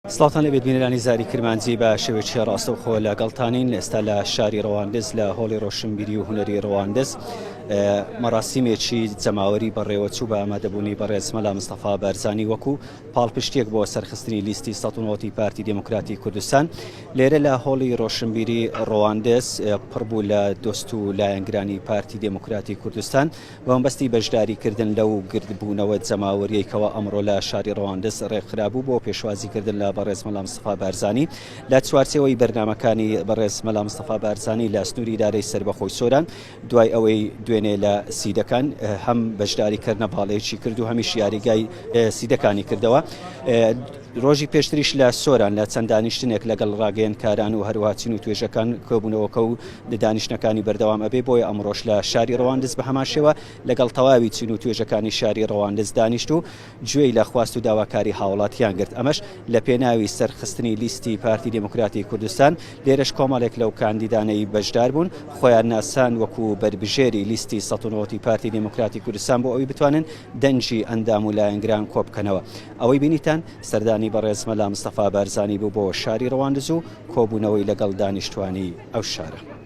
سڵاتان لەبێت بینەرانی زاری کرمانجی بە شێوەیەکی ڕاستەوخۆ لەگەڵتانین ئێستا لە شاری ڕەواندز لە هۆڵی ڕۆشنبیری و هونەری ڕەواندز مەراسیمێکی جەماوەری بەڕێوەچوو بە ئامادەبوونی بەڕێز مەلا مستەفا بارزانی وەکو پاڵپشتێک بۆ سەرخستنی لیستی ١٩٠ پارتی دموکراتی کوردستان لێرە لە هۆڵی ڕۆشنبیری ڕەواندز پڕبوو لە دۆست و لایەنگرانی پارتی دموکراتی کوردستان بەمبەستی بەشداریکردن لەو گردبوونەوە جەماوەریەکەوە ئەمڕۆ لە شاری ڕەواندز ڕێکخرابوو بۆ پێشوازیکردن لە بەڕێز مەلا مستەفا بارزانی لە چوارچێوەی بەرنامەکانی بەڕێز مەلا مستەفا بارزانی لە سنووری دارەی سەربەخۆی سۆران دوای ئەوەی دوێنێ لە سیدەکان هەم بەشداریکردنە باڵەیەکی کرد و هەمیش یاریگای سیدەکانی کردەوە. ڕۆژی پێشتریش لە سۆران لە چەند دانیشتنێک لەگەڵ ڕاگەیەنکاران و هەروەها چین و توێژەکان کۆبوونەوەکە و دانیشتەکانی بەردەوام ئەبێ بۆی ئەمڕۆژ لە شاری ڕەواندز بە هەمان شێوە لەگەڵ تەواوی چین و توێژەکانی شاری ڕەواندز دانیشت و گوێی لە خواست و داواکاری هاوڵاتیان گرت. ئەمەش لە پێناوی سەرخستنی لیستی پارتی دموکراتی کوردستان لێرەش کۆمەڵێک لەو کاندیدانەی بەشدار بوون خۆیان ناسان وەکو بربژێری لیستی ١٩٠ پارتی دموکراتی کوردستان بۆ ئەوەی بتوانن دەنجی ئەندام و لایەنگران کۆبکەنەوە. ئەوەی بینیتان سەردانی بەڕێز مەلا مستەفا بارزانی بوو بۆ شاری ڕەواندز و کۆبوونەوەی لەگەڵ دانیشتوانی ئەو شارە.